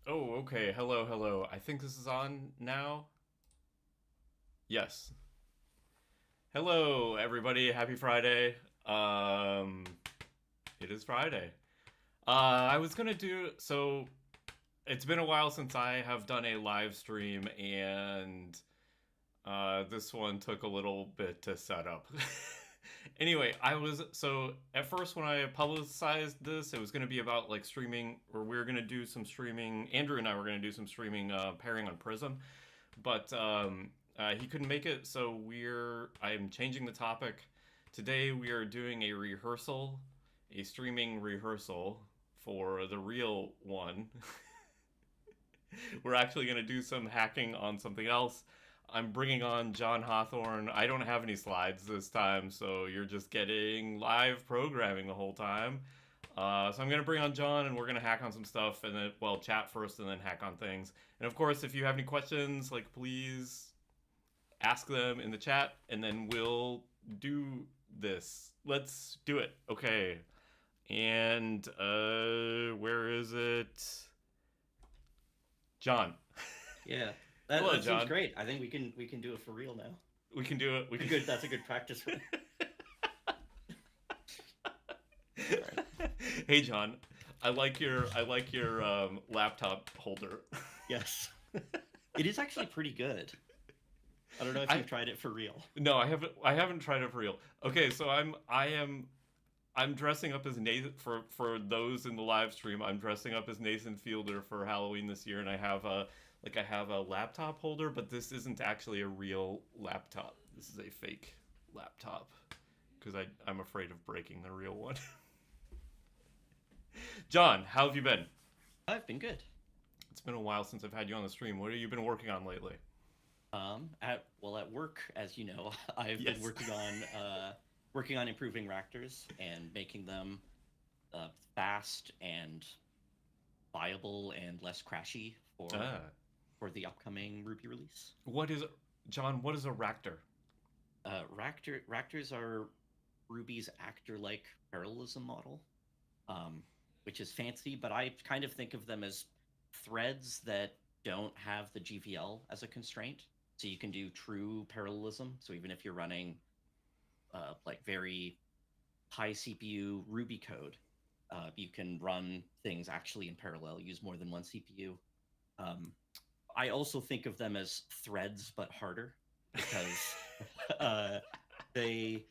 Oh, okay. Hello, hello. I think this is on now. Yes. Hello, everybody. Happy Friday. Um, it is Friday. I was gonna do so. It's been a while since I have done a live stream, and this one took a little bit to set up. Anyway, at first when I publicized this, it was going to be about like streaming, or we were going to do some streaming. Andrew and I were going to do some streaming, pairing on Prism, but he couldn't make it, so I'm changing the topic. Today we are doing a streaming rehearsal for the real one. We're actually going to do some hacking on something else. I'm bringing on John Hawthorn. I don't have any slides this time, so you're just getting live programming the whole time. So I'm going to bring on John, and we're going to hack on some stuff, and then, well, chat first and then hack on things. And of course, if you have any questions, like, please ask them in the chat, and then we'll do this. Let's do it. Okay. And where is it? John. Yeah, that, Hello, that seems John. great. I think we can do it for real now. We can do it. We can. Good. That's a good practice run. All right. Hey, John. I like your laptop holder. Yes, it is actually pretty good. I don't know if I you've tried it for real. No, I haven't tried it for real. Okay, so I'm dressing up as Nathan for those in the live stream. I'm dressing up as Nathan Fielder for Halloween this year, and I have a laptop holder, but this isn't actually a real laptop. This is a fake laptop because I'm afraid of breaking the real one. John, how have you been? I've been good. It's been a while since I've had you on the stream. What have you been working on lately? At work, as you know, I've been Yes. working on improving Raptors and making them fast and viable and less crashy Ah, for the upcoming Ruby release. what is John? What is a Ractor? Raptors are Ruby's actor-like parallelism model, um, which is fancy, but I kind of think of them as threads that don't have the GVL as a constraint. So you can do true parallelism. So even if you're running like very high CPU Ruby code, you can run things actually in parallel, use more than one CPU. Um, I also think of them as threads, but harder because uh, they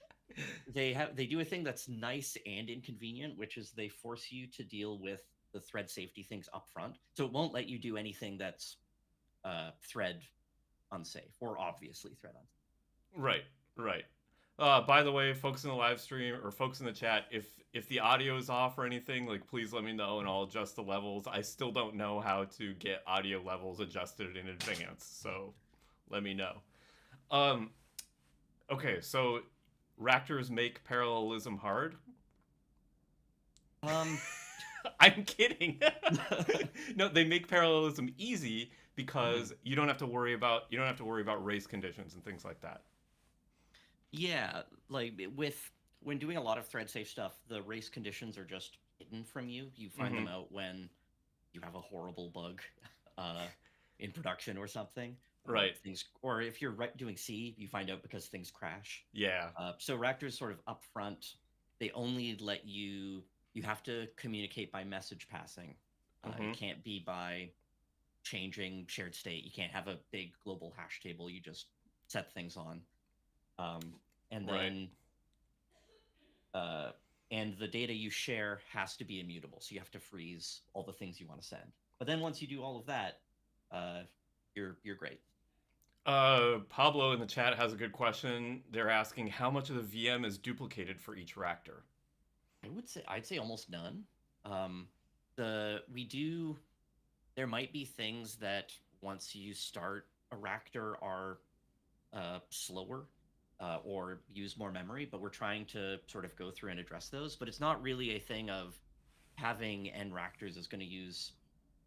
they do a thing that's nice and inconvenient, which is they force you to deal with the thread safety things up front. So it won't let you do anything that's thread unsafe or obviously thread unsafe. Right, right. By the way, folks in the live stream or folks in the chat, if the audio is off or anything, like please let me know and I'll adjust the levels. I still don't know how to get audio levels adjusted in advance, so let me know. Um, okay, so Raptors make parallelism hard. Um, I'm kidding. No, they make parallelism easy because you don't have to worry about race conditions and things like that. yeah, like with when doing a lot of thread safe stuff, the race conditions are just hidden from you. You find Hmm. them out when you have a horrible bug uh, in production or something, Right. or if you're doing C, you find out because things crash. Yeah. So Raptors sort of upfront, they only let you have to communicate by message passing. It Hmm. can't be by changing shared state. You can't have a big global hash table. You just set things on. Um, and Right. then uh, and the data you share has to be immutable. So you have to freeze all the things you want to send. But then once you do all of that, uh, you're great. Pablo in the chat has a good question. They're asking how much of the VM is duplicated for each Raptor. I'd say almost none. Um, the we do There might be things that once you start a Raptor are slower or use more memory, but we're trying to sort of go through and address those. But it's not really a thing of having N Raptors is going to use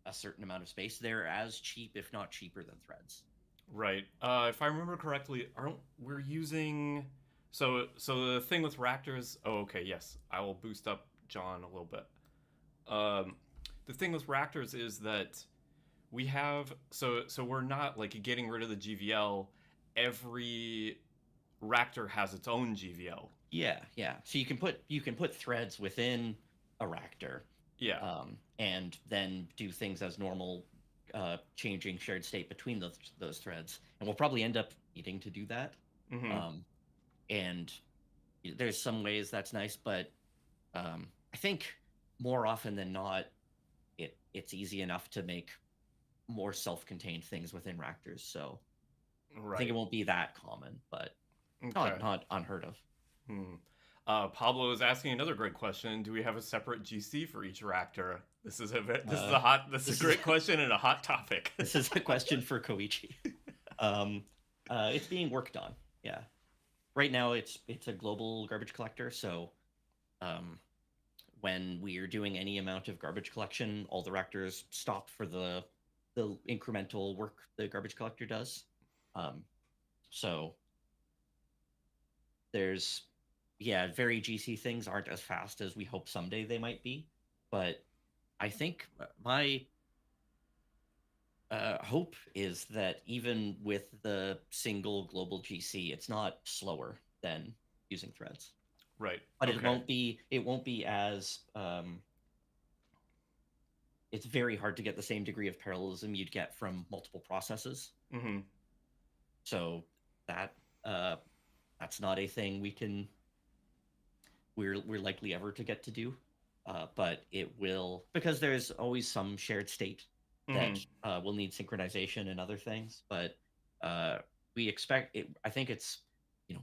a certain amount of space. They're as cheap, if not cheaper, than threads. Right. If I remember correctly, aren't we're using so the thing with Raptors? Oh, okay. Yes, I will boost up John a little bit. Um, the thing with Raptors is that we have so we're not like getting rid of the GVL. Every Raptor has its own GVL. Yeah, yeah. So you can put threads within a Ractor, Yeah. and then do things as normal, changing shared state between those threads. And we'll probably end up needing to do that. Mm-hmm. Um, and there's some ways that's nice, but I think more often than not, it's easy enough to make more self-contained things within Ractors. So I think it Right. won't be that common, but Okay. not unheard of. Hmm. Pablo is asking another great question. Do we have a separate GC for each Raptor? Uh, this is a this is great question and a hot topic. this is a question for Koichi. Um, it's being worked on. Yeah, right now it's a global garbage collector. So um, when we are doing any amount of garbage collection, all the Raptors stop for the incremental work the garbage collector does. Um, so there's yeah, very GC things aren't as fast as we hope someday they might be, but I think my hope is that even with the single global GC, it's not slower than using threads, Right. but Okay. it won't be as it's very hard to get the same degree of parallelism you'd get from multiple processes. Mm-hmm. So that uh, that's not a thing we're likely ever to get to do. But it will, because there's always some shared state Mm-hmm. that will need synchronization and other things. But uh, we expect it. I think it's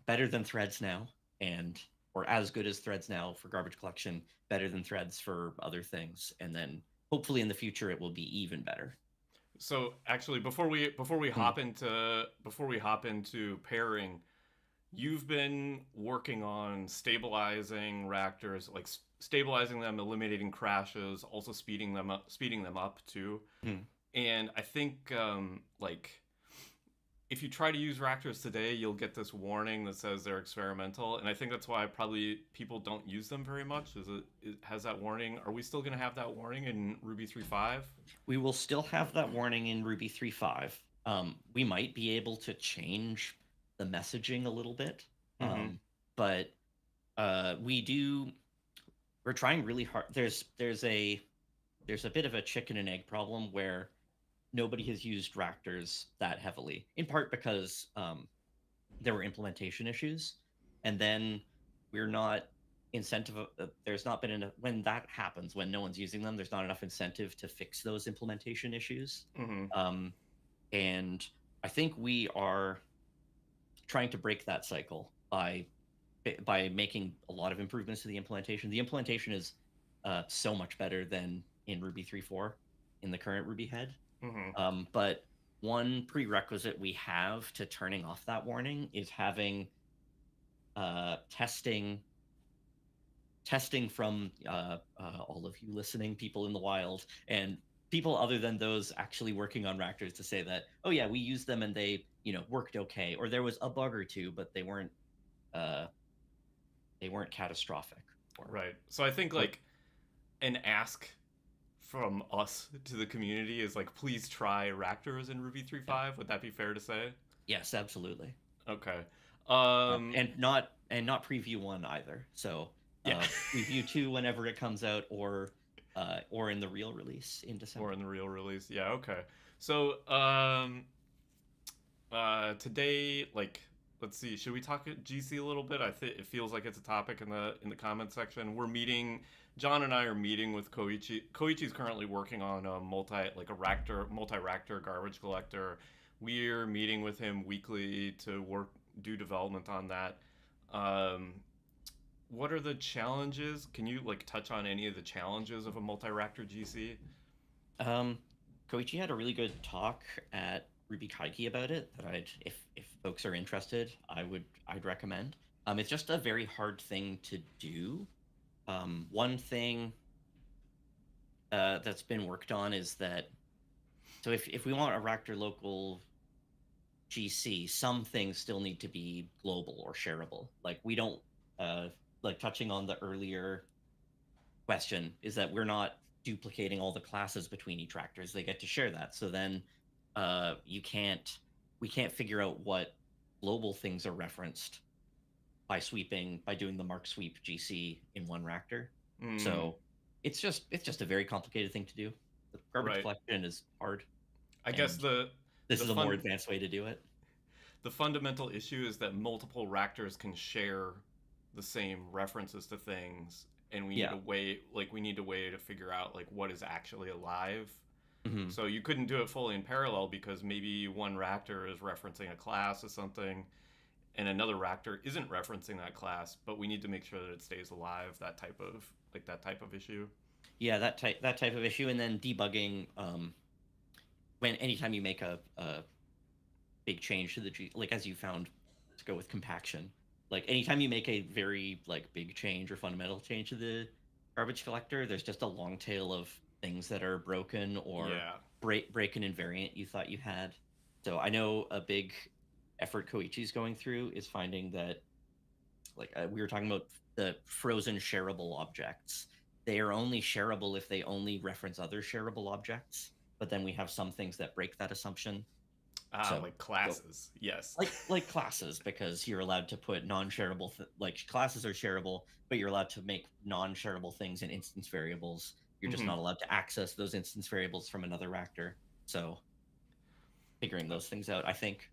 better than threads now, and or as good as threads now for garbage collection, better than threads for other things, and then hopefully in the future it will be even better. So actually, Hmm. before we hop into pairing, you've been working on stabilizing reactors, like stabilizing them, eliminating crashes, also speeding them up too. Hmm. And I think like if you try to use reactors today, you'll get this warning that says they're experimental, and I think that's why probably people don't use them very much. It has that warning? Are we still going to have that warning in Ruby 3.5? We will still have that warning in Ruby 3.5. We might be able to change the messaging a little bit, Mm-hmm. but we do. We're trying really hard. There's a bit of a chicken and egg problem where nobody has used Raptors that heavily, in part because there were implementation issues, and then we're not incentive. There's not been enough when that happens when no one's using them. There's not enough incentive to fix those implementation issues, Mm-hmm. um, and I think we are trying to break that cycle by making a lot of improvements to the implementation. The implementation is so much better than in Ruby 3.4 in the current Ruby head. Mm-hmm. But one prerequisite we have to turning off that warning is having testing from all of you listening, people in the wild, and people other than those actually working on Raptors to say that, oh yeah, we used them and they worked okay, or there was a bug or two, but uh, they weren't catastrophic. Right. So I think Or like an ask from us to the community is like, please try Raptors in Ruby yeah, 3.5. Would that be fair to say? yes, absolutely. Okay. And not preview one either. So Yeah. preview two whenever it comes out, or in the real release in Or December. in the real release. Yeah, okay. So, today, like, let's see, should we talk at GC a little bit? I think it feels like it's a topic in the comment section. We're meeting. John and I are meeting with Koichi. Koichi's currently working on a multi Raptor garbage collector. We're meeting with him weekly to do development on that. Um, what are the challenges? Can you like touch on any of the challenges of a multi-Raptor GC? Um, Koichi had a really good talk at Ruby Kaigi about it that if folks are interested, I'd recommend. It's just a very hard thing to do. One thing that's been worked on is that so if we want a Raptor local GC, some things still need to be global or shareable. Like we don't like touching on the earlier question is that we're not. duplicating all the classes between each actors. They get to share that. So then we can't figure out what global things are referenced by doing the mark sweep GC in one Ractor. So it's just a very complicated thing to do. The garbage collection is hard. I guess this is a more advanced way to do it. The fundamental issue is that multiple Ractors can share the same references to things, and we need a way to figure out like what is actually alive. Mm-hmm. So you couldn't do it fully in parallel because maybe one Ractor is referencing a class or something, and another Ractor isn't referencing that class, but we need to make sure that it stays alive. That type of issue. Yeah, that type of issue, and then debugging. Anytime you make a big change to the like as you found to go with compaction, like anytime you make a very like big change or fundamental change to the garbage collector, there's just a long tail of things that are broken or break an invariant you thought you had. So I know a big effort Koichi's going through is finding that, like we were talking about the frozen shareable objects. They are only shareable if they only reference other shareable objects. But then we have some things that break that assumption. Like classes, yes. Like classes, because you're allowed to put non-shareable, like classes are shareable, but you're allowed to make non-shareable things in instance variables. You're just not allowed to access those instance variables from another Ractor. So figuring those things out, I think.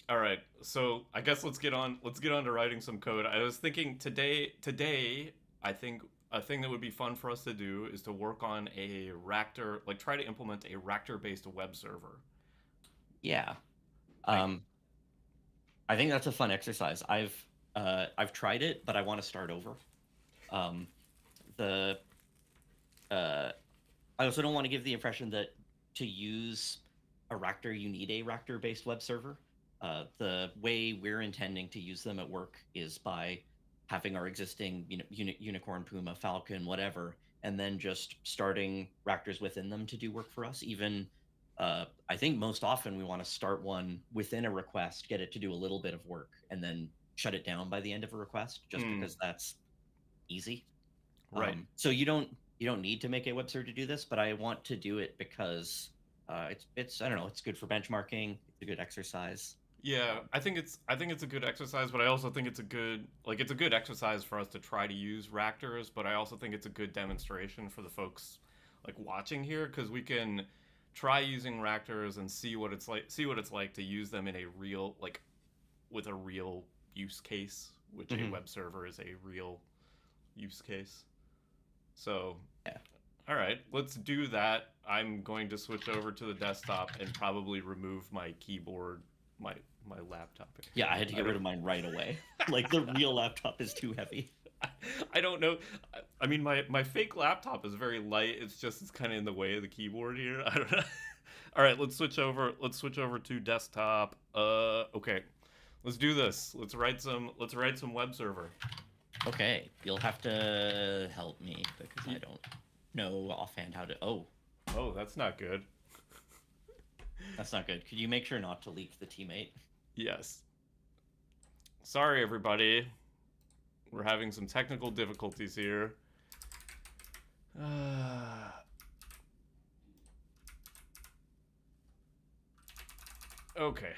All right, so I guess let's get on to writing some code. I was thinking today, I think a thing that would be fun for us to do is to work on a Ractor, like try to implement a Ractor-based web server. Yeah. I think that's a fun exercise. I've tried it, but I want to start over. I also don't want to give the impression that to use a Ractor, you need a Ractor-based web server. The way we're intending to use them at work is by having our existing, Unicorn, Puma, Falcon, whatever, and then just starting Ractors within them to do work for us. Even, I think most often we want to start one within a request, get it to do a little bit of work, and then shut it down by the end of a request, just because that's easy. Right. So you don't need to make a web server to do this, but I want to do it because it's I don't know, it's good for benchmarking. It's a good exercise. Yeah, I think it's a good exercise, but I also think it's a good exercise for us to try to use Ractors, but I also think it's a good demonstration for the folks like watching here, because we can try using Ractors and see what it's like to use them in a real, like with a real use case, which a web server is a real use case. So yeah. All right, let's do that. I'm going to switch over to the desktop and probably remove my keyboard, my laptop. Yeah, I had to get rid of mine right away. Like the real laptop is too heavy. I don't know. I mean, my fake laptop is very light. It's kind of in the way of the keyboard here. I don't know. All right, let's switch over to desktop. Okay, let's do this. Let's write some web server. Okay, you'll have to help me because I don't know offhand how to. Oh, that's not good. That's not good. Could you make sure not to leak the teammate? Yes. Sorry, everybody. We're having some technical difficulties here. Okay.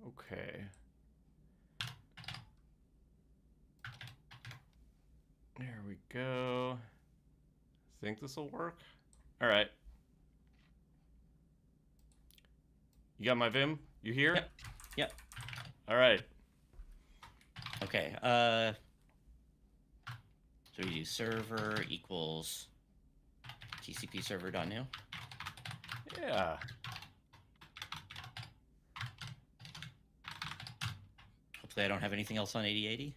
Okay. There we go. Think this will work? All right. You got my Vim? You here? Yep. All right. Okay. So we do server equals TCP server.new. Yeah. Hopefully I don't have anything else on 8080.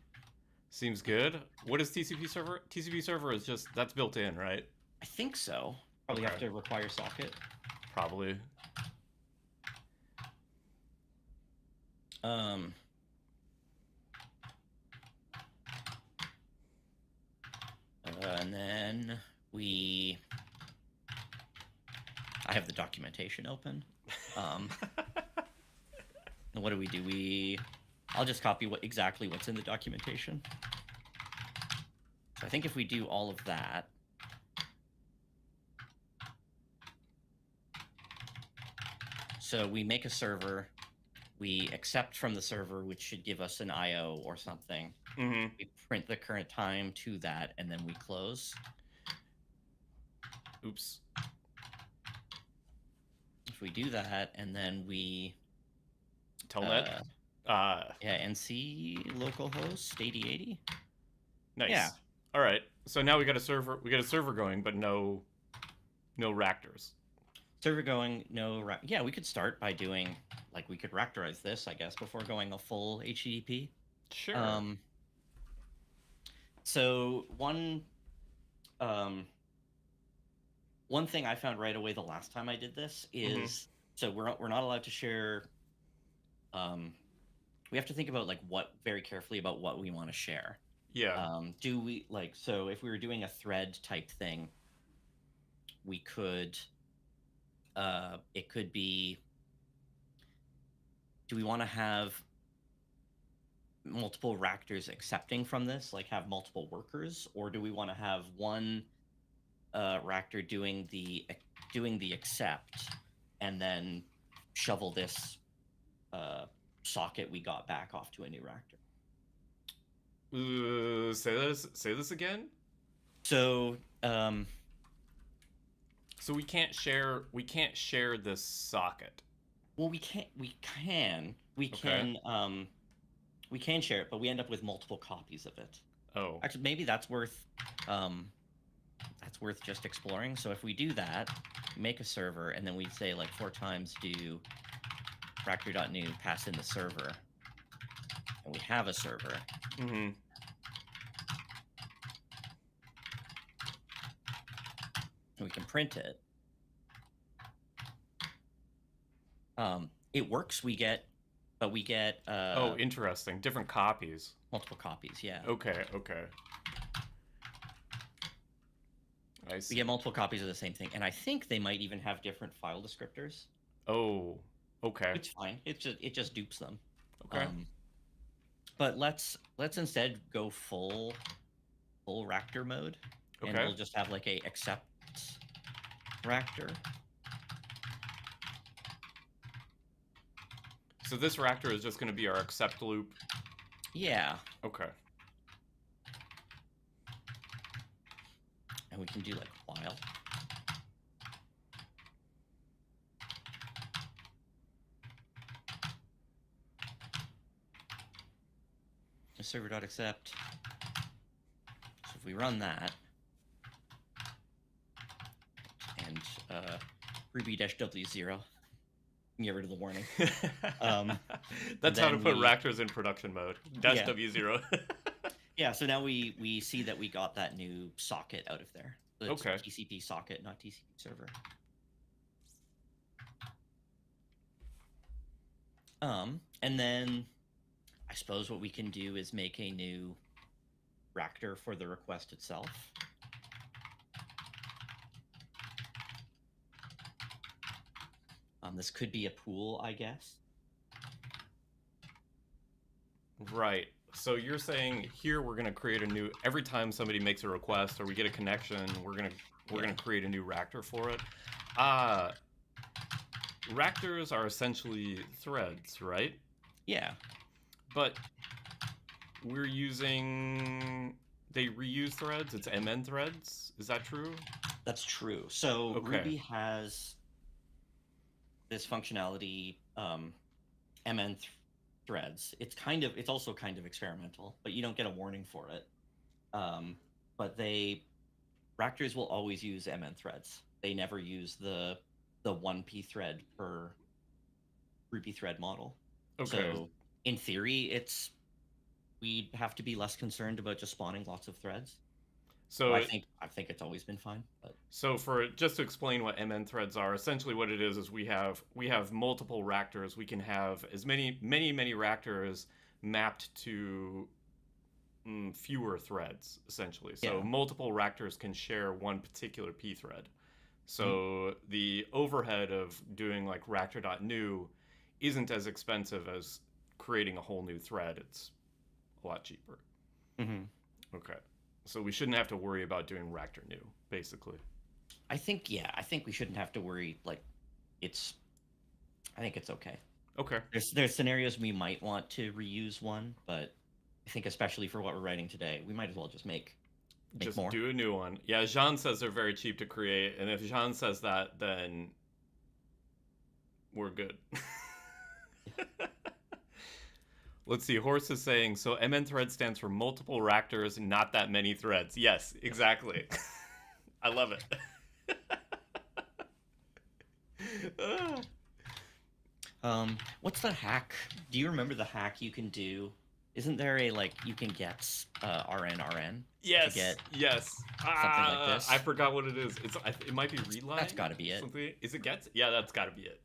Seems good. What is TCP server? TCP server is just, that's built in, right? I think so. Probably have to require socket. Probably. And then I have the documentation open. What do? We I'll just copy exactly what's in the documentation. So I think if we do all of that, so we make a server, we accept from the server, which should give us an IO or something. Mm-hmm. We print the current time to that, and then we close. Oops. If we do that, and then we Telnet. NC localhost 8080. Nice. Yeah. All right. So now we got a server. We got a server going, but no Raptors. Server going, no. Yeah, we could start by doing we could Raptorize this, I guess, before going a full HTTP. Sure. So one thing I found right away the last time I did this is so we're not allowed to share. We have to think about very carefully about what we want to share. Yeah. Do we so if we were doing a thread type thing, we could. It could be. Do we want to have multiple Raptors accepting from this, have multiple workers, or do we want to have one Raptor doing the accept and then shovel this socket we got back off to a new Raptor? Say this again. So so we can't share this socket. Well, we can share it, but we end up with multiple copies of it. Oh. Actually, maybe that's worth just exploring. So if we do that, make a server, and then we say 4 times do Raptor.new pass in the server, and we have a server. Mm-hmm. And we can print it. It works. We get. Oh, interesting. Different copies. Multiple copies, yeah. Okay. I see. We get multiple copies of the same thing, and I think they might even have different file descriptors. Oh, okay. It's fine. It just dupes them. Okay. But let's instead go full Raptor mode, and we'll just have a accept Raptor. So this Raptor is just going to be our accept loop? Yeah. Okay. And we can do while. Server.accept. So if we run that, and Ruby-W0, get rid of the warning. That's how to put Raptors in production mode. -W0. Yeah, so now we see that we got that new socket out of there. So it's TCP socket, not TCP server. And then I suppose what we can do is make a new Raptor for the request itself. This could be a pool, I guess. Right. So you're saying here we're going to create a new, every time somebody makes a request or we get a connection, we're going to create a new Raptor for it. Raptors are essentially threads, right? Yeah. But we're using, they reuse threads. It's MN threads. Is that true? That's true. So Ruby has this functionality, MN threads. It's also kind of experimental, but you don't get a warning for it. But Raptors will always use MN threads. They never use the 1p thread per Ruby thread model. Okay. So in theory, we'd have to be less concerned about just spawning lots of threads. So I think it's always been fine. But. So just to explain what MN threads are, essentially what it is we have multiple Raptors. We can have as many Raptors mapped to fewer threads, essentially. So multiple Raptors can share one particular p thread. So the overhead of doing Raptor.new isn't as expensive as creating a whole new thread, it's a lot cheaper. Mm-hmm. Okay. So we shouldn't have to worry about doing Ractor new, basically. I think we shouldn't have to worry. Like, I think it's okay. Okay. There's scenarios we might want to reuse one, but I think especially for what we're writing today, we might as well just make Just more. do a new one. Yeah, Jean says they're very cheap to create, and if Jean says that, then we're good. Let's see. Horse is saying, so MN thread stands for multiple Ractors, not that many threads. Yes, exactly. I love it. What's the hack? Do you remember the hack you can do? Isn't there a, like, you can get RN? Yes. To get yes. something like this? I forgot what it is. It might be reline. That's got to be it. Something. Is it gets? Yeah, that's got to be it.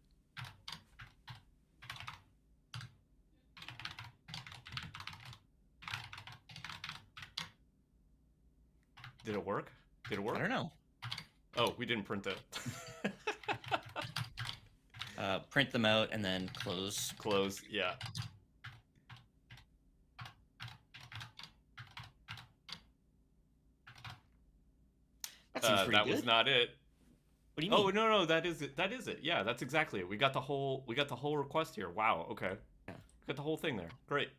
Did it work? Did it work? I don't know. Oh, we didn't print it. Print them out and then close. Close, yeah. That seems pretty that good. was not it. What do you mean? Oh no, that is it. That is it. Yeah, that's exactly it. We got the whole request here. Wow. Okay. Yeah. Got the whole thing there. Great.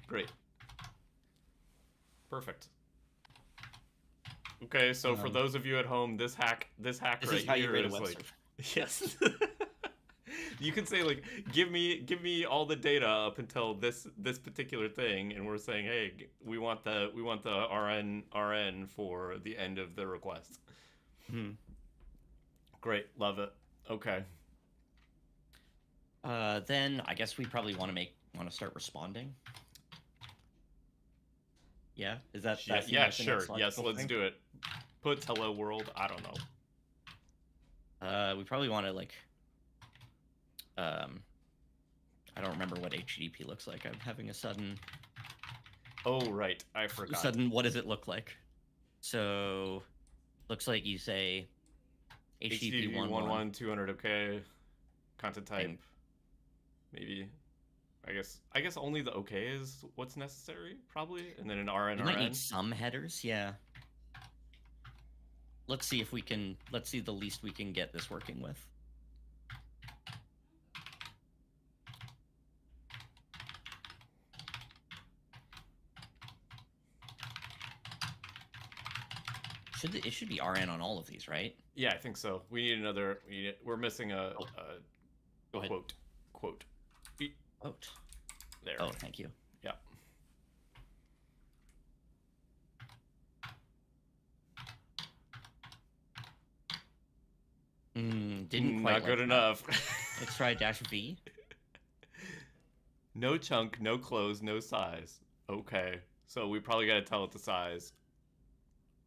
Great. Perfect. Okay, so for those of you at home, this hack This right is how you here rate a is web like, server. yes. You can say like, give me all the data up until this particular thing, and we're saying, hey, we want the RN for the end of the request. Hmm. Great, love it. Okay. Then I guess we probably want to start responding. Yeah, is that yeah, sure. Yes, let's do it. Put hello world. I don't know. We probably want to like. I don't remember what HTTP looks like. I'm having a sudden. Oh right, I forgot. Sudden, what does it look like? So, looks like you say HTTP 11 200. Okay. Content type. Maybe. I guess only the OK is what's necessary, probably, and then an RN. You might need some headers, yeah. Let's see the least we can get this working with. It should be RN on all of these, right? Yeah, I think so. We need another. We're missing a Go ahead. quote. Quote. There. Oh, thank you. Yeah. Didn't quite. Not good enough. Let's try -V. No chunk, no close, no size. Okay, so we probably got to tell it the size,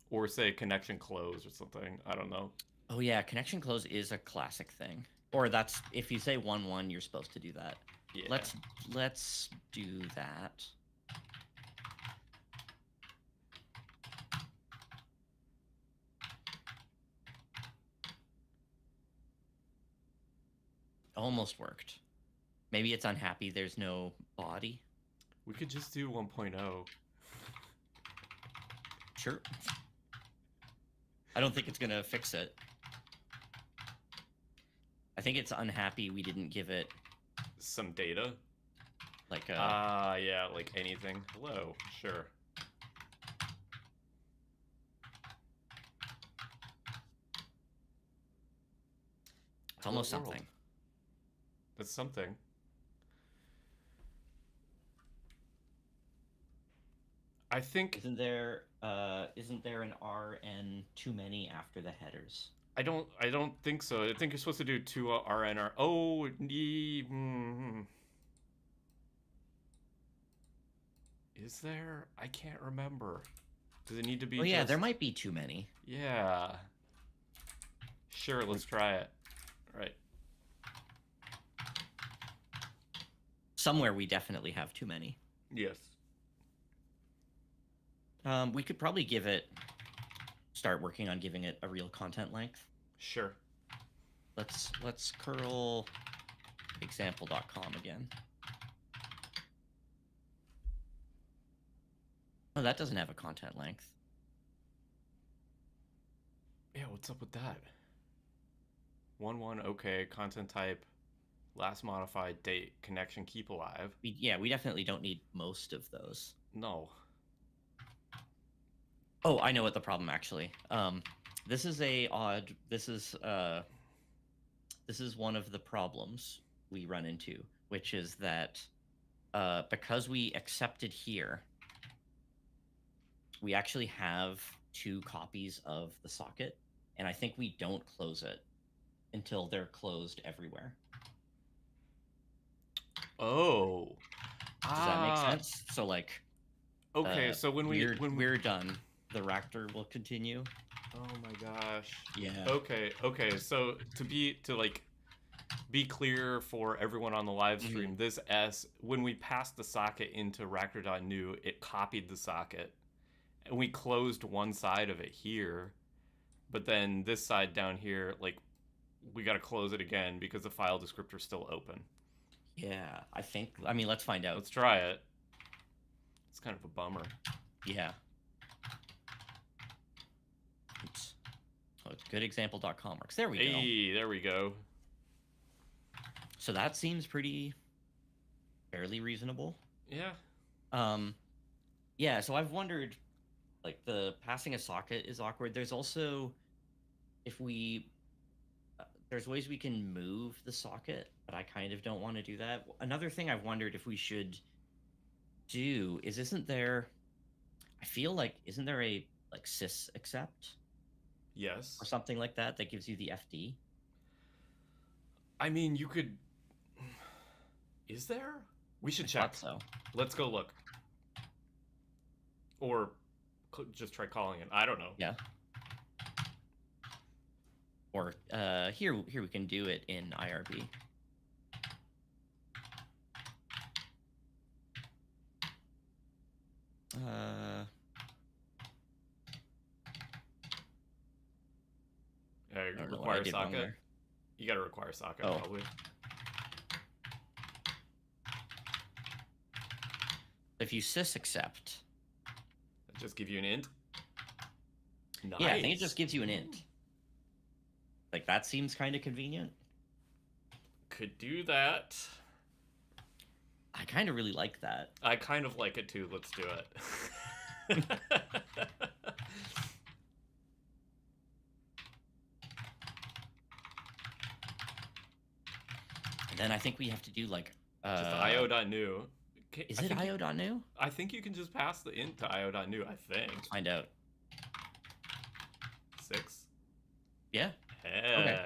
or say connection close or something. I don't know. Oh yeah, connection close is a classic thing. Or that's if you say 1.1, you're supposed to do that. Yeah. Let's do that. Almost worked. Maybe it's unhappy there's no body. We could just do 1.0. Sure. I don't think it's gonna fix it. I think it's unhappy we didn't give it some data. Like yeah, like anything. Hello, sure. It's almost something. That's something. I think isn't there an RN too many after the headers? I don't think so. I think you're supposed to do 2 RN. Oh, is there? I can't remember. Does it need to be? Oh yeah, there might be too many. Yeah. Sure, let's try it. All right. Somewhere we definitely have too many. Yes. We could probably start working on giving it a real content length. Sure. Let's curl example.com again. Oh, that doesn't have a content length. Yeah, what's up with that? 1.1, okay, content type, last modified, date, connection, keep alive. We definitely don't need most of those. No. Oh, I know what the problem actually. This is one of the problems we run into, which is that because we accepted here, we actually have 2 copies of the socket, and I think we don't close it until they're closed everywhere. Oh. Does that make sense? So like, okay, so when we're done, the reactor will continue. Oh my gosh. Yeah. Okay, so to be clear for everyone on the live stream, this S, when we passed the socket into reactor.new, it copied the socket. And we closed one side of it here, but then this side down here, like, we got to close it again because the file descriptor's still open. Yeah, I mean, let's find out. Let's try it. It's kind of a bummer. Yeah. Oops. Oh, it's goodexample.com works. There we go. Hey, there we go. So that seems fairly reasonable. Yeah. Yeah, so I've wondered, like, the passing a socket is awkward. There's also, if we, there's ways we can move the socket, but I kind of don't want to do that. Another thing I've wondered if we should do is, isn't there a, like, sys accept? Yes. Or something like that gives you the FD? I mean, you could... Is there? We should check. So. Let's go look. Or just try calling it. I don't know. Yeah. Or here we can do it in IRB. Require socket. You gotta require socket, probably. If you sys accept, that just give you an int. Nice. Yeah, I think it just gives you an int. Like, that seems kind of convenient. Could do that. I kind of really like that. I kind of like it too. Let's do it. And then I think we have to do, like... just io.new. Is it io.new? I think you can just pass the int to io.new, I think. Let's find out. 6? Yeah. Yeah. Okay.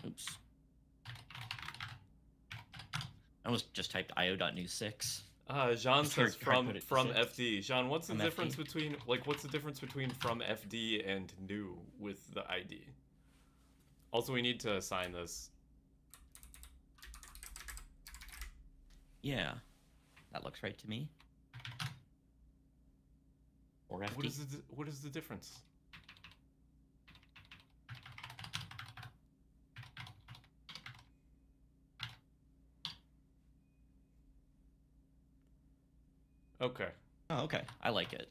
Oops. I almost just typed io.new 6. Jean says from FD. Jean, what's the from difference FD? between from FD and new with the ID? Also, we need to assign this. Yeah, that looks right to me. Or FD. What is the difference? Okay. Oh, okay. I like it.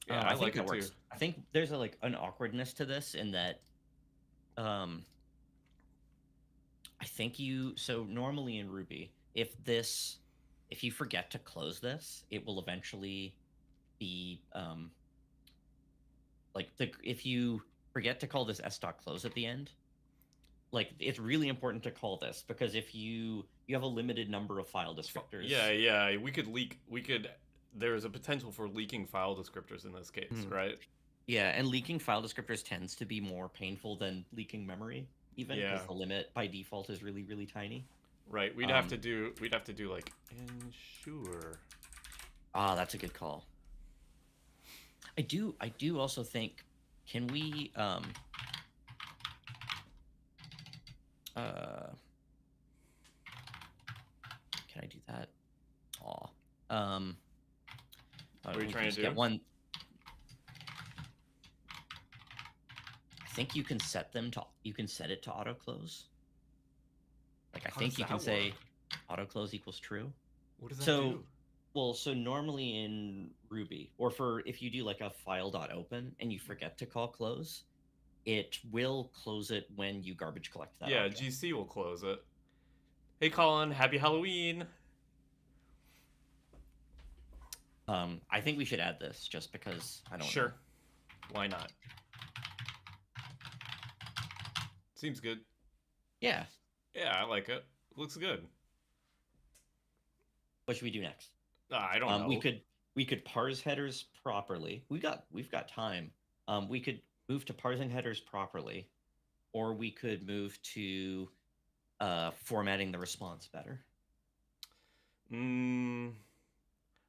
Yeah, I like it works. too. I think there's an awkwardness to this in that, I think so normally in Ruby, if you forget to close this, it will eventually be, if you forget to call this s.close at the end, like, it's really important to call this, because if you have a limited number of file descriptors. Yeah, there's a potential for leaking file descriptors in this case, right? Yeah, and leaking file descriptors tends to be more painful than leaking memory, even because the limit by default is really, really tiny. Right. We'd have to do like ensure. Ah, that's a good call. I do also think, can we can I do that? What are you trying to do? Get one. I think you can set it to auto close. Like, I think you can say auto close equals true. What does that do? Well, so normally in Ruby, or for if you do like a file.open and you forget to call close, it will close it when you garbage collect that Yeah, object. GC will close it. Hey, Colin, happy Halloween. I think we should add this just because I don't know. Sure. Why not? Seems good. Yeah. Yeah, I like it. Looks good. What should we do next? I don't We know. could parse headers properly. We've got time. We could move to parsing headers properly, or we could move to formatting the response better. Hmm.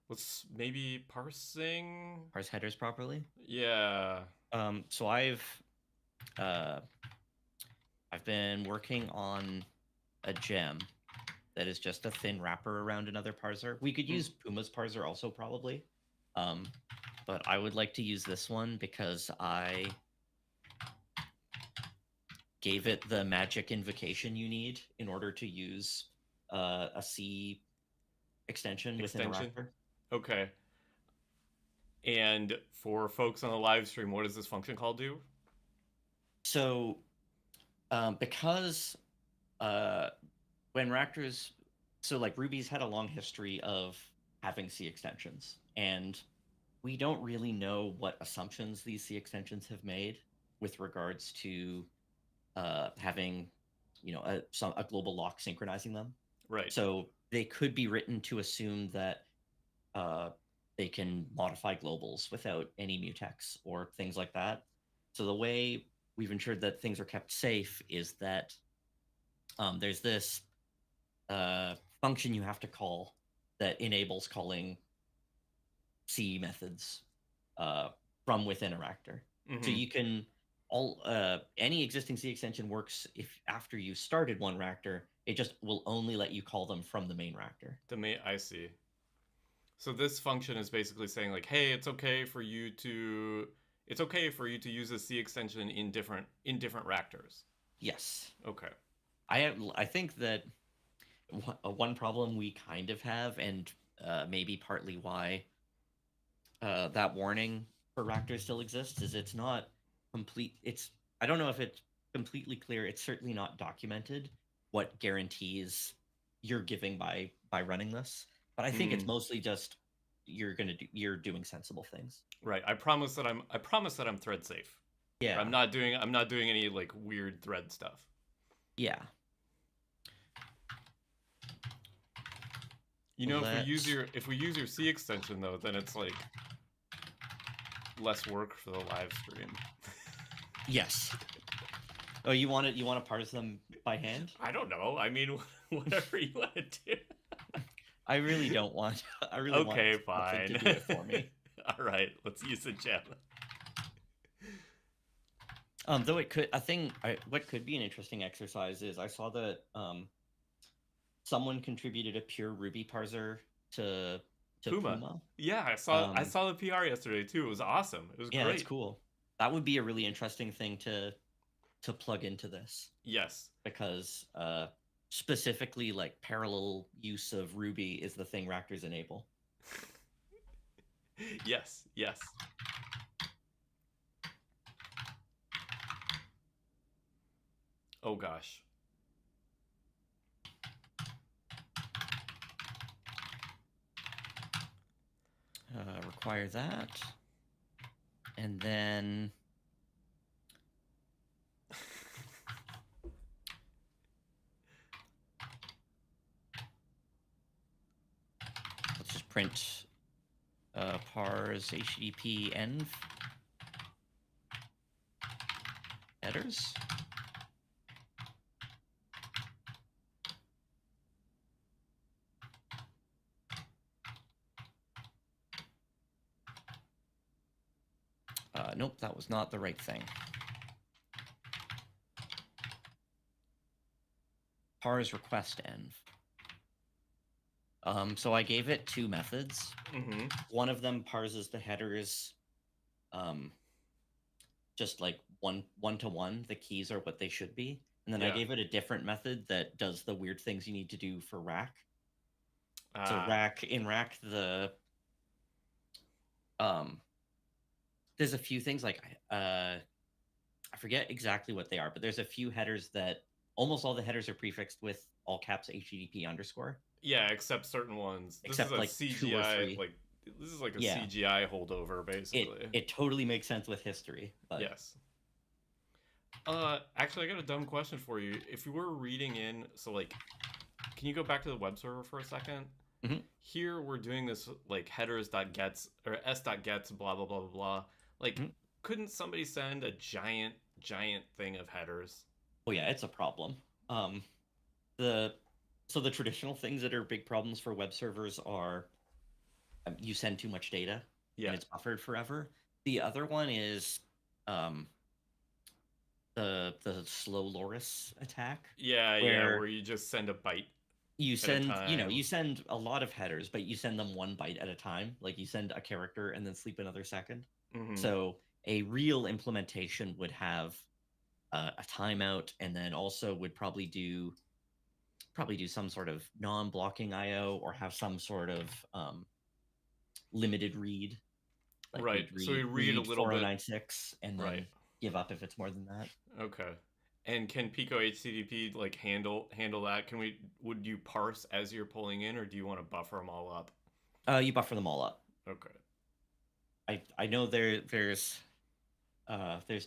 Let's maybe parsing. Parse headers properly. Yeah. So uh, I've been working on a gem that is just a thin wrapper around another parser. We could use Puma's parser also probably, but I would like to use this one because I gave it the magic invocation you need in order to use a C extension within a Extension. wrapper. Okay. And for folks on the live stream, what does this function call do? So because when Raptors, so like Ruby's had a long history of having C extensions, and we don't really know what assumptions these C extensions have made with regards to having, a global lock synchronizing them. Right. So they could be written to assume that uh, they can modify globals without any mutex or things like that. So the way we've ensured that things are kept safe is that there's this function you have to call that enables calling C methods from within a Ractor. So you can any existing C extension works if after you started one Ractor, it just will only let you call them from the main Ractor. I see. So this function is basically saying like, hey, it's okay for you to use a C extension in different Ractors. Yes. Okay. I think that one problem we kind of have, and maybe partly why that warning for Ractor still exists, is it's not complete. I don't know if it's completely clear. It's certainly not documented what guarantees you're giving by running this. But I think it's mostly just you're doing sensible things. Right. I promise that I'm thread safe. Yeah. I'm not doing any like weird thread stuff. Yeah. You know, if we use your C extension though, then it's like less work for the live stream. Yes. Oh, you want to parse them by hand? I don't know. I mean, whatever you want to do. I really don't want. I really okay, want fine. to do it for me. All right, let's use a gem. Though what could be an interesting exercise is I saw that someone contributed a pure Ruby parser to Puma. Yeah, I saw the PR yesterday too. It was awesome. It was great. Yeah, it's cool. That would be a really interesting thing to plug into this. Yes, because specifically like parallel use of Ruby is the thing Ractors enable. yes. Oh gosh. Require that. And then let's just print parse HTTP env headers. Nope, that was not the right thing. Parse request env. So I gave it two methods. Mm-hmm. One of them parses the headers, just like one to one. The keys are what they should be, and then I gave it a different method that does the weird things you need to do for rack. So rack um there's a few things like I forget exactly what they are, but there's a few headers that almost all the headers are prefixed with all caps HTTP underscore, Yeah, except certain ones. This is except a like two or CGI, three. like this is like a Yeah, CGI holdover, it basically. it totally makes sense with history, but Yes. Actually, I got a dumb question for you. If you were reading in, so like, can you go back to the web server for a second? Mhm. Here we're doing this like headers.gets or s.gets blah blah blah blah blah. Like, Mhm. couldn't somebody send a giant thing of headers? Oh yeah, it's a problem. Um, the so the traditional things that are big problems for web servers are you send too much data and Yeah. it's buffered forever. The other one is um, the slow loris attack, Yeah, where where you just send a byte you at a send time. you send a lot of headers, but you send them one byte at a time. Like you send a character and then sleep another second. Mm-hmm. So a real implementation would have a timeout, and then also would probably do some sort of non-blocking IO or have some sort of limited read. Like Right. we'd So we read read a read little bit. 4096 and Right. then give up if it's more than that. Okay. And can Pico HTTP like handle that? Would you parse as you're pulling in, or do you want to buffer them all up? You buffer them all up. Okay. I know there's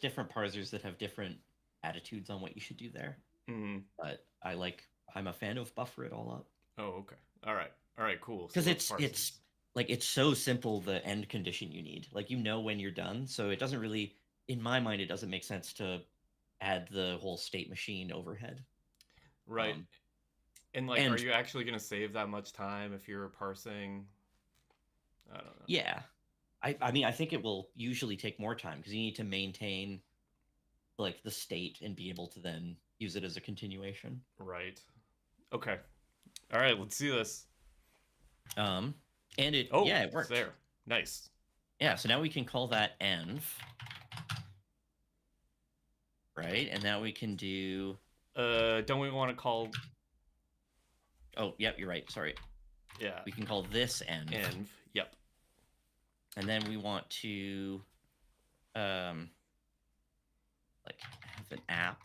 different parsers that have different attitudes on what you should do there, Mm-hmm. but I'm a fan of buffer it all up Oh, okay. All right. Cool. So because let's parse it's these. like it's so simple the end condition you need. Like you know when you're done, so it doesn't really, in my mind, it doesn't make sense to add the whole state machine overhead. Right. Um, And like, are and you actually gonna save that much time if you're parsing? I don't know. yeah, I mean I think it will usually take more time because you need to maintain like the state and be able to then use it as a continuation. Right. Okay. All right. Let's see this. Um, and Oh, yeah, it it's worked. there. Nice. Yeah, so now we can call that env, right? And now we can do. Don't we want to call? Oh, yep, you're right. Sorry. Yeah. We can call this env. Env. Yep. And then we want to, like have an app.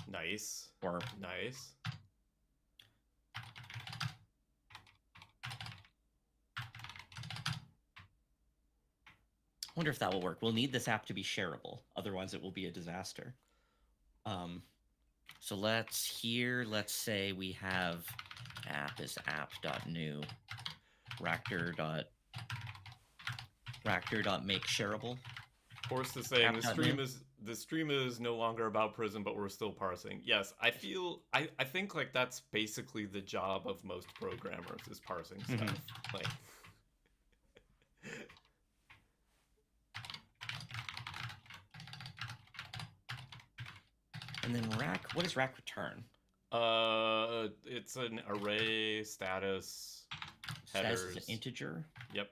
Nice. Or Nice. I wonder if that will work. We'll need this app to be shareable, otherwise it will be a disaster. So let's say we have app is app.new Ractor.make shareable. Horst is saying App.new. the stream is no longer about prison, but we're still parsing. Yes, I think like that's basically the job of most programmers is parsing stuff. Like And then rack, what does rack return? it's an array status Status headers. is an integer. Yep.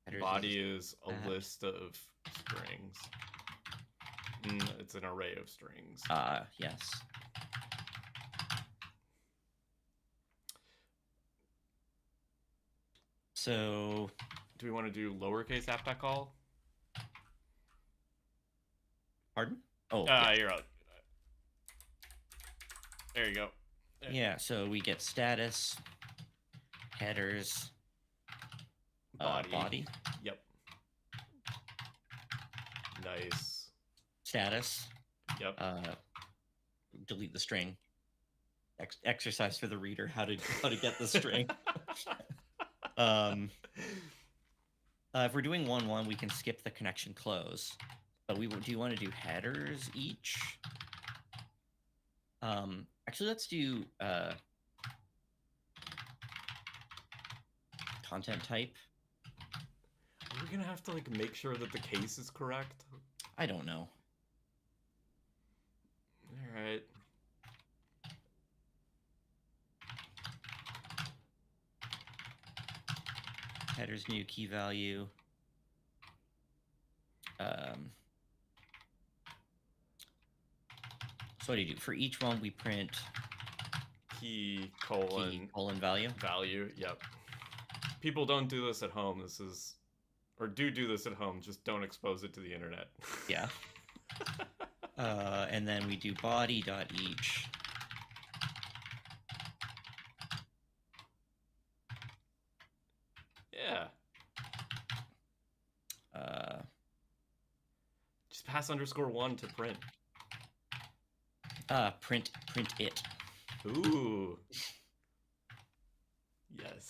Headers Body is a that. list of strings. It's an array of strings. Yes. So, do we want to do lowercase app.call? Pardon? Oh, yeah. You're out. There you go. Yeah, so we get status, headers, body. Yep. Nice. Status. Yep. Delete the string. Exercise for the reader how to get the string. If we're doing 1-1, we can skip the connection close. But do you want to do headers each? Actually, let's do content type. Are we gonna have to like make sure that the case is correct? I don't know. All right. Headers new key value. So what do you do? For each one, we print key Key colon value. value. Yep. People don't do this at home. This is, or do this at home. Just don't expose it to the internet. Yeah. And then we do body.each. Yeah. Just pass _1 to print. Print it. Ooh. Yes.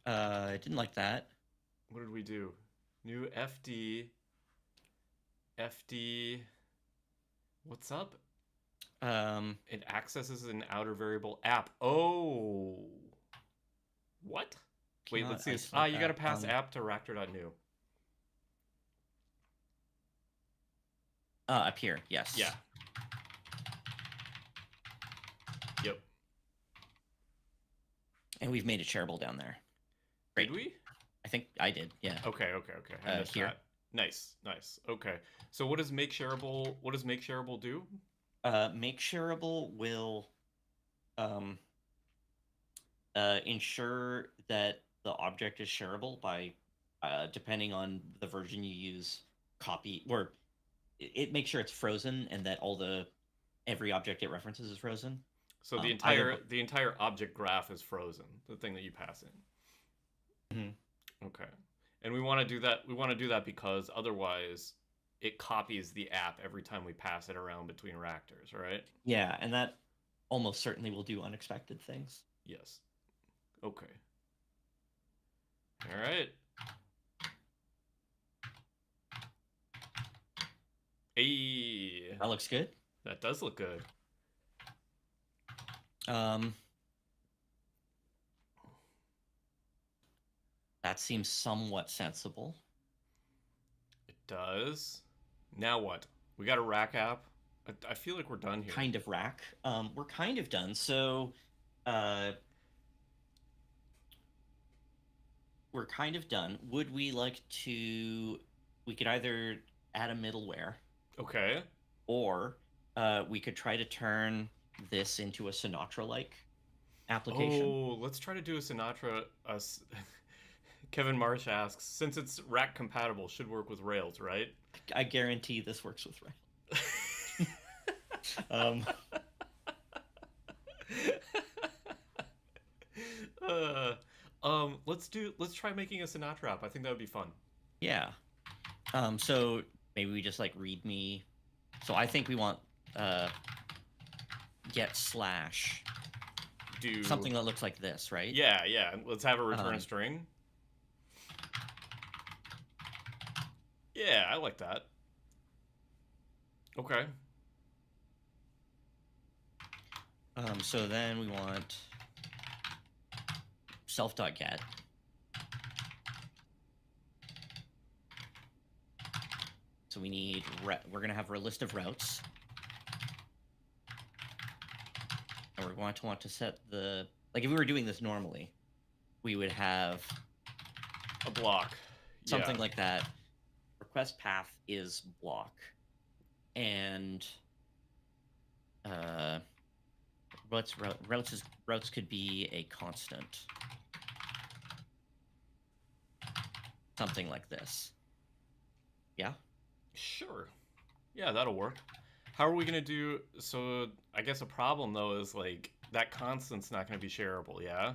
I didn't like that. What did we do? New FD. FD. What's up? It accesses an outer variable app. Oh. What? Wait, let's see this. You gotta pass app to Ractor.new. Up here, yes. Yeah. Yep. And we've made it shareable down there. Great. Did we? I think I did, yeah. Okay. I missed here. that. Nice. Okay. So what does make shareable do? Make shareable will ensure that the object is shareable by depending on the version you use, copy, or it makes sure it's frozen and that every object it references is frozen. So the entire object graph is frozen, the thing that you pass in. Mm-hmm. Okay. And we want to do that. We want to do that because otherwise it copies the app every time we pass it around between Ractors, right? Yeah, and that almost certainly will do unexpected things. Yes. Okay. All right. Hey. That looks good. That does look good. That seems somewhat sensible. It does. Now what? We got a rack app. I feel like we're done here. Kind of rack. We're kind of done. So, we're kind of done. Would we like to? We could either add a middleware. Okay. Or we could try to turn this into a Sinatra-like application. Oh, let's try to do a Sinatra. Kevin Marsh asks, since it's rack compatible, should work with Rails, right? I guarantee this works with Rails. Let's try making a Sinatra app. I think that would be fun. Yeah. So maybe we just like readme. So I think we want get slash do something that looks like this, right? Yeah. Let's have a return string. Yeah, I like that. Okay. So then we want self.get. So we need, we're going to have a list of routes. And we're going to want to set the, like if we were doing this normally, we would have a block. Something like that. Request path is block. And routes could be a constant. Something like this. Yeah? Sure. Yeah, that'll work. How are we going to do... So, I guess a problem, though, is, like, that constant's not going to be shareable, yeah?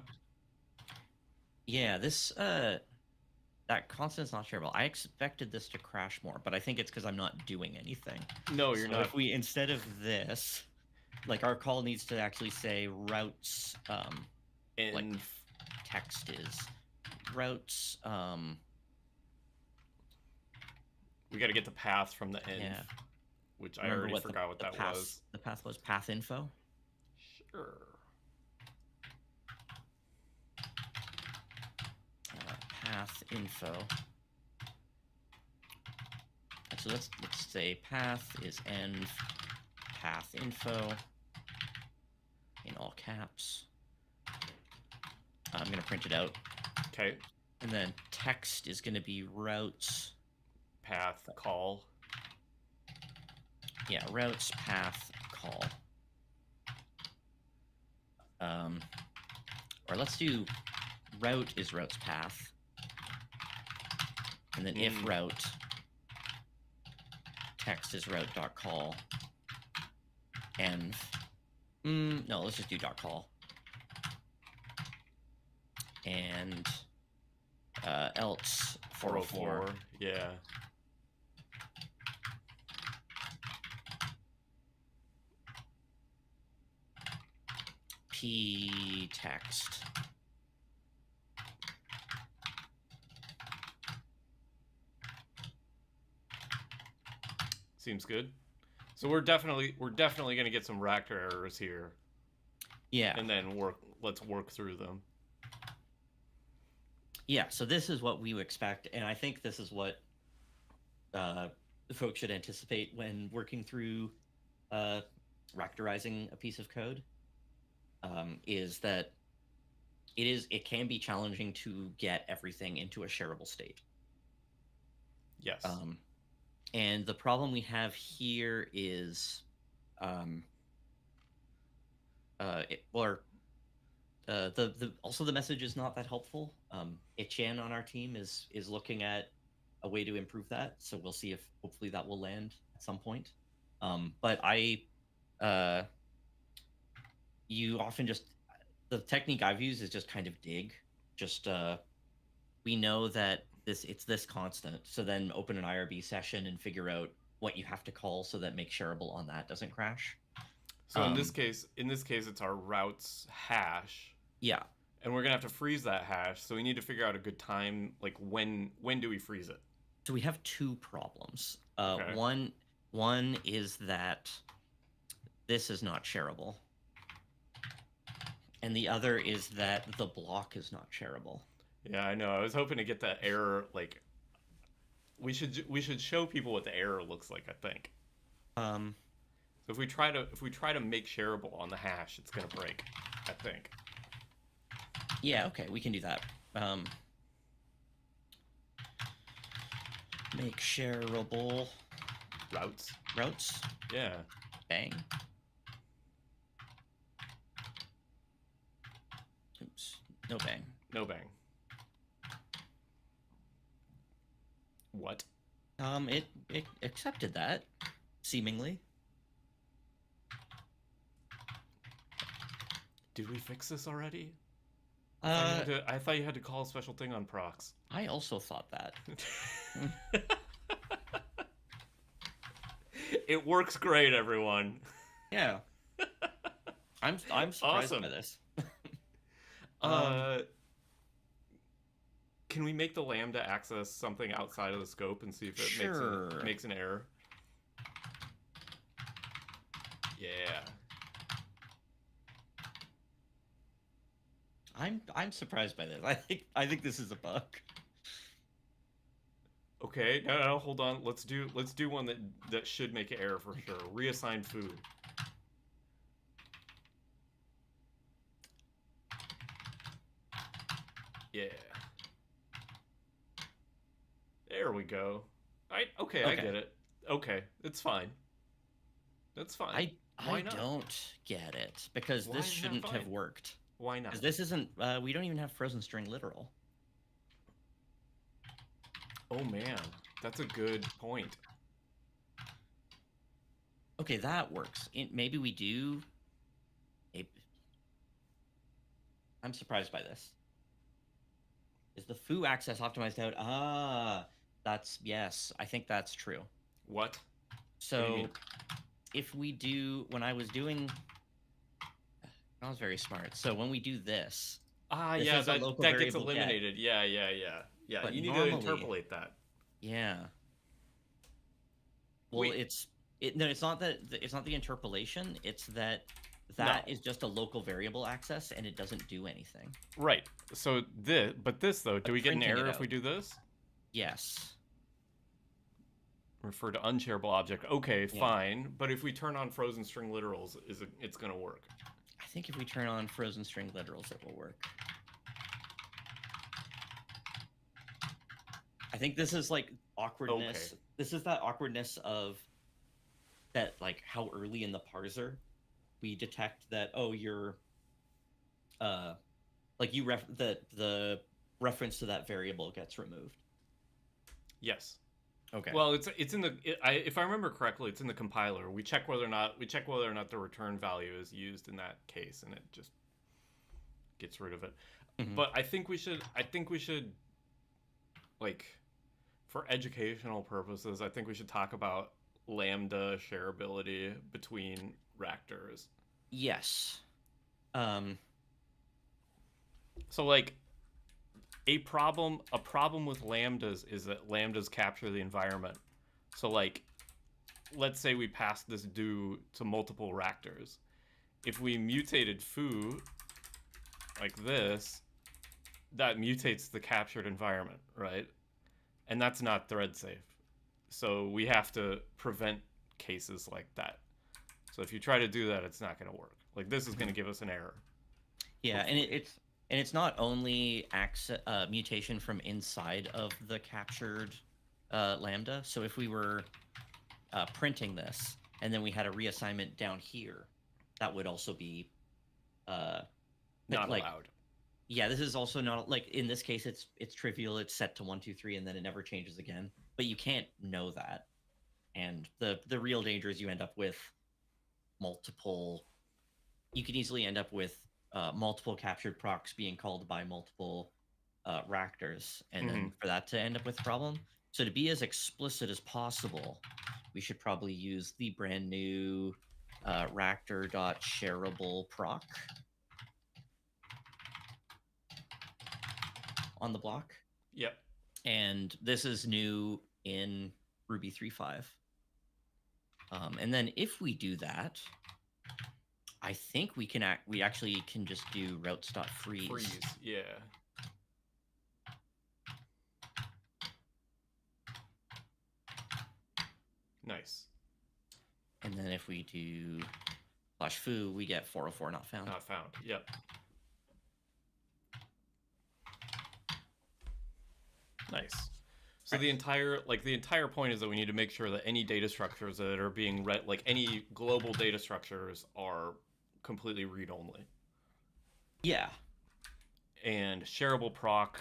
Yeah, this... that constant's not shareable. I expected this to crash more, but I think it's because I'm not doing anything. No, you're not. If we, instead of this, like, our call needs to actually say routes, like, text is routes, we got to get the path from the end, which I already forgot what that was. The path was path info? Sure. Path info. So let's say path is env path info in all caps. I'm going to print it out. Okay. And then text is going to be routes path call. Yeah, routes path call. Or let's do route is routes path, and then if route text is route dot call, and no, let's just do dot call, and else 404. Yeah. P text. Seems good. So we're definitely gonna get some Ractor errors here. Yeah. And then let's work through them. Yeah, so this is what we would expect, and I think this is what folks should anticipate when working through Ractorizing a piece of code. Is that it can be challenging to get everything into a shareable state. Yes. And the problem we have here is, also the message is not that helpful. Etienne on our team is looking at a way to improve that, so we'll see if hopefully that will land at some point. But you often just, the technique I've used is just kind of dig. Just we know that it's this constant, so then open an IRB session and figure out what you have to call so that make shareable on that doesn't crash. So in this case, it's our routes hash. Yeah. And we're gonna have to freeze that hash, so we need to figure out a good time. Like when do we freeze it? So we have two problems. Okay. One is that this is not shareable, and the other is that the block is not shareable. Yeah, I know. I was hoping to get that error. Like, we should show people what the error looks like, I think. So if we try to make shareable on the hash, it's gonna break, I think. Yeah. Okay, we can do that. Make shareable Routes. Yeah. Bang. Oops. No bang. No bang. What? It accepted that, seemingly. Did we fix this already? I I thought you had to call a special thing on procs. I also thought that. It works great, everyone. Yeah. I'm surprised Awesome. by this. Can we make the Lambda access something outside of the scope and see if it makes an error? Yeah. I'm surprised by this. I think this is a bug. Okay, no, hold on. Let's do one that should make an error for sure. Reassign food. Yeah. There we go. Okay, I get it. Okay, it's fine. That's fine. I don't get it, because Why this is that shouldn't have fine? worked. Why not? Because this isn't. We don't even have frozen string literal. Oh man, that's a good point. Okay, that works. Maybe we do. I'm surprised by this. Is the foo access optimized out? Yes, I think that's true. What? So, if we do, when I was doing, I was very smart. So when we do this, yeah, that gets eliminated. Yeah. But you need to interpolate that. Yeah. Well, it's not the interpolation. It's that is just a local variable access, and it doesn't do anything. Right. So this though, do we get an error if we do this? Yes. Refer to unshareable object. Okay, fine. But if we turn on frozen string literals, it's gonna work? I think if we turn on frozen string literals, it will work. I think this is like awkwardness. Okay. This is that awkwardness of that like how early in the parser we detect that, oh, you're like the reference to that variable gets removed. Yes. Okay. Well, it's in the if I remember correctly, it's in the compiler. We check whether or not the return value is used in that case, and it just gets rid of it. Mhm. But I think we should like for educational purposes, I think we should talk about lambda shareability between ractors. Yes. Um, So like a problem with lambdas is that lambdas capture the environment. So like let's say we pass this do to multiple ractors. If we mutated foo like this, that mutates the captured environment, right? And that's not thread safe. So we have to prevent cases like that. So if you try to do that, it's not going to work. Like this is going to give us an error. yeah, and Hopefully. it's not only mutation from inside of the captured lambda. So if we were printing this and then we had a reassignment down here, that would also be Not like, allowed. yeah, this is also not like in this case it's trivial. It's set to 1, 2, 3, and then it never changes again. But you can't know that, and the real danger is you end up with multiple. You could easily end up with multiple captured procs being called by multiple ractors, and then for that to end up with a problem. So to be as explicit as possible, we should probably use the brand new ractor.shareable proc on the block. Yep. And this is new in Ruby 3.5. And then if we do that, I think we actually can just do routes.freeze. Freeze. Yeah. Nice. And then if we do /foo, we get 404 not found. Not found. Yep. Nice. So the entire point is that we need to make sure that any data structures that are being read, like any global data structures, are completely read-only. Yeah. And shareable proc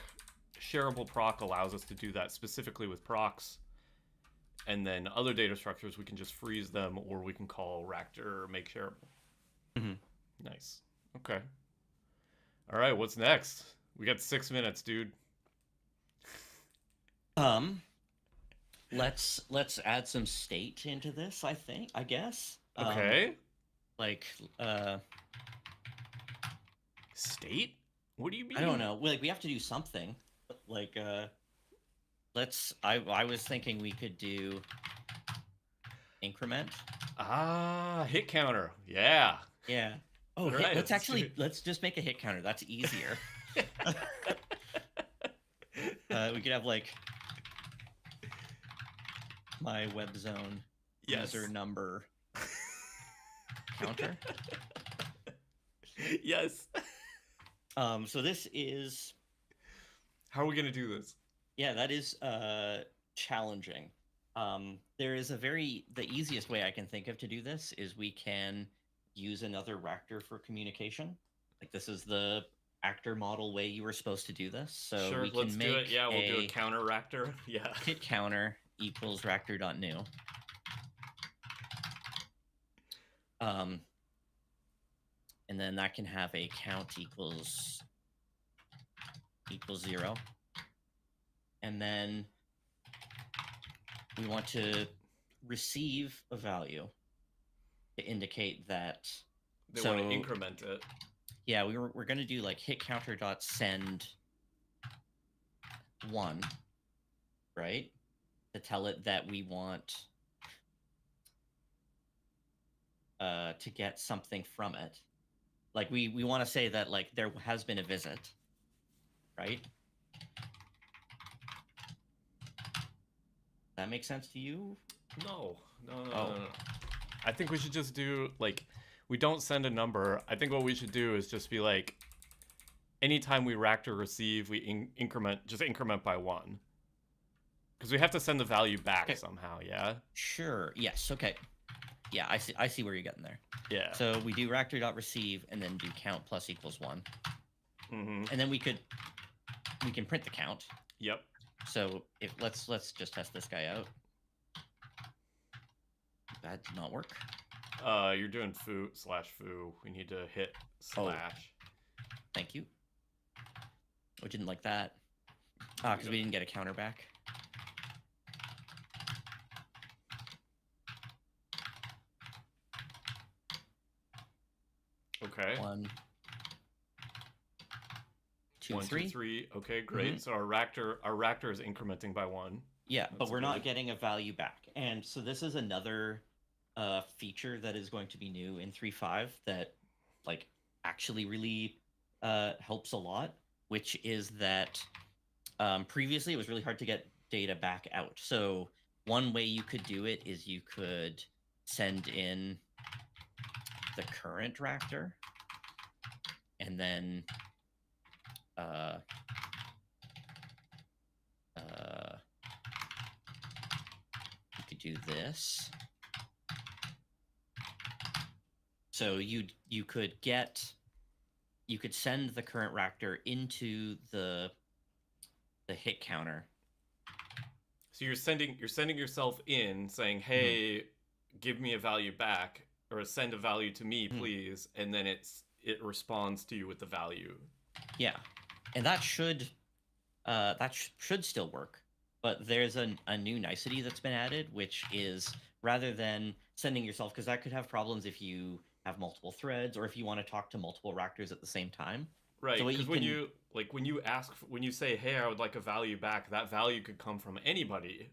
allows us to do that specifically with procs. And then other data structures, we can just freeze them, or we can call ractor make shareable. Mm-hmm. Nice. Okay. All right. What's next? We got 6 minutes, dude. Let's add some state into this, I guess. Okay. Like state? What do you mean? I don't know. Like we have to do something. Like I was thinking we could do increment. Hit counter. Yeah. Yeah. Oh, right, let's just make a hit counter. That's easier. We could have like my web zone user number counter. Yes. So this is. How are we gonna do this? Yeah, that is challenging. There is the easiest way I can think of to do this is we can use another ractor for communication. Like this is the actor model way you were supposed to do this. So sure, we can let's do it. Yeah, we'll do a counter ractor. Yeah. Hit counter equals ractor.new. And then that can have a count equals 0. And then we want to receive a value to indicate that they want to increment it. Yeah, we're going to do like hit counter.send 1, right? To tell it that we want to get something from it. Like we want to say that like there has been a visit, right? That makes sense to you? No. I think we should just do like we don't send a number. I think what we should do is just be like anytime we ractor receive, we increment by 1. Because we have to send the value back somehow, yeah? Sure. Yes. Okay. Yeah, I see where you're getting there. Yeah. So we do Raptor.receive and then do count plus equals 1. Mm-hmm. And then we can print the count. Yep. So if let's just test this guy out. That did not work. You're doing foo/foo. We need to hit slash. Thank you. Oh, didn't like that. Because we didn't get a counter back. Okay. 1, 2, 1, 3. 2, 3. Okay, great. So our Raptor is incrementing by 1. Yeah, but That's we're not good. getting a value back. And so this is another feature that is going to be new in 3.5 that like actually really helps a lot, which is that previously it was really hard to get data back out. So one way you could do it is you could send in the current Raptor and then you could do this. So you could send the current Raptor into the hit counter. So you're sending yourself in saying, "Hey, give me a value back," or "Send a value to me, please," and then it responds to you with the value. Yeah, and that should still work. But there's a new nicety that's been added, which is rather than sending yourself, because that could have problems if you have multiple threads or if you want to talk to multiple Raptors at the same time. Right, because when you say, "Hey, I would like a value back," that value could come from anybody.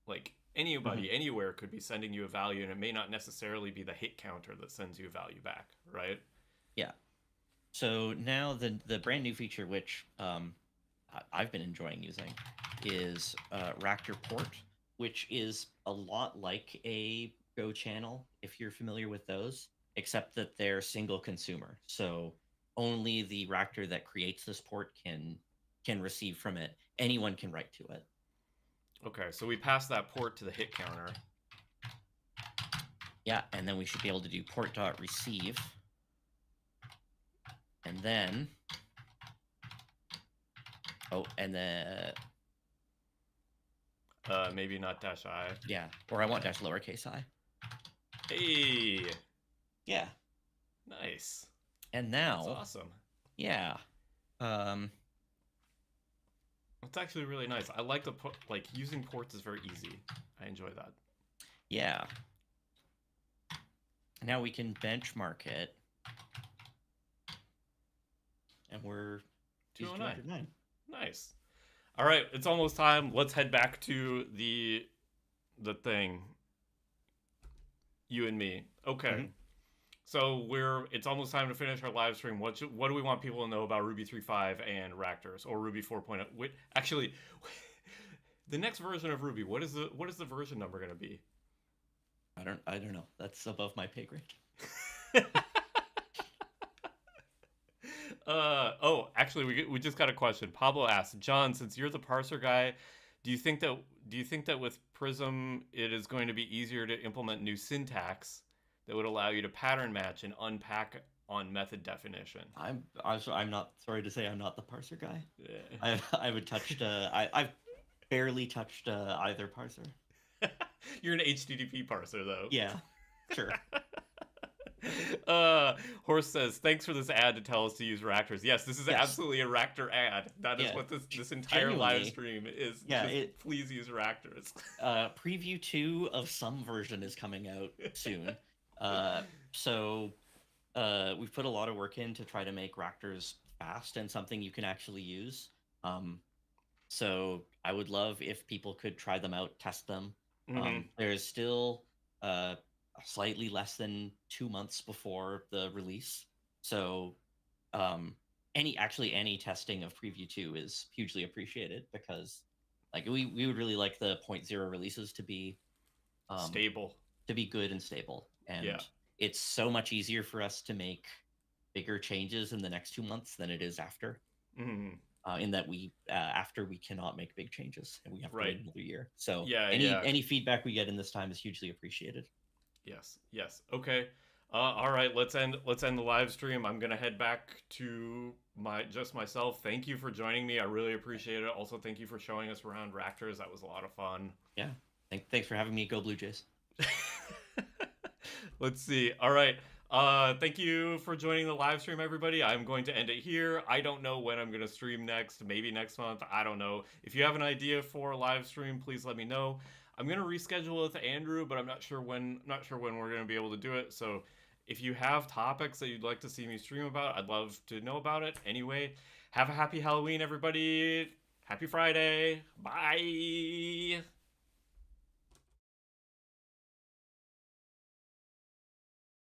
Like anybody, anywhere could be sending you a value, and it may not necessarily be the hit counter that sends you a value back, right? Yeah. So now the brand new feature, which I've been enjoying using, is Raptor Port, which is a lot like a Go channel, if you're familiar with those, except that they're single consumer. So only the Raptor that creates this port can receive from it. Anyone can write to it. Okay, so we pass that port to the hit counter. Yeah, and then we should be able to do port.receive. And then... Oh, and then... Maybe not dash I. Yeah, or I want dash lowercase I. Hey! Yeah. Nice. And now... That's awesome. Yeah. It's actually really nice. I like using ports is very easy. I enjoy that. Yeah. Now we can benchmark it. And we're 209. Nice. All right, it's almost time. Let's head back to the thing. You and me. Okay. So it's almost time to finish our live stream. What do we want people to know about Ruby 3.5 and Raptors or Ruby 4.0? Actually, the next version of Ruby, what is the version number going to be? I don't know. That's above my pay grade. Actually, we just got a question. Pablo asked, John, since you're the parser guy, do you think that with Prism it is going to be easier to implement new syntax that would allow you to pattern match and unpack on method definition? I'm not sorry to say I'm not the parser guy. Yeah. I haven't touched I've barely touched either parser. You're an HTTP parser though. Yeah, sure. Horse says, thanks for this ad to tell us to use Raptors. Yes, this is absolutely a Raptor ad. That is what this entire live stream is. Yeah, please use Raptors. Preview 2 of some version is coming out soon. So we've put a lot of work in to try to make Raptors fast and something you can actually use. So I would love if people could try them out, test them. There's still slightly less than 2 months before the release. So any testing of Preview 2 is hugely appreciated because we would really like the 0.0 releases to be stable, to be good and stable. And it's so much easier for us to make bigger changes in the next 2 months than it is after. In that after we cannot make big changes and we have to wait another year. So any feedback we get in this time is hugely appreciated. Yes. Yes. Okay. All right. Let's end the live stream. I'm gonna head back to myself. Thank you for joining me. I really appreciate it. Also, thank you for showing us around Raptors. That was a lot of fun. Yeah. Thanks for having me. Go Blue Jays. Let's see. All right. Thank you for joining the live stream, everybody. I'm going to end it here. I don't know when I'm going to stream next. Maybe next month. I don't know. If you have an idea for a live stream, please let me know. I'm going to reschedule with Andrew, but I'm not sure when. Not sure when we're going to be able to do it. So, if you have topics that you'd like to see me stream about, I'd love to know about it. Anyway, have a happy Halloween, everybody. Happy Friday. Bye.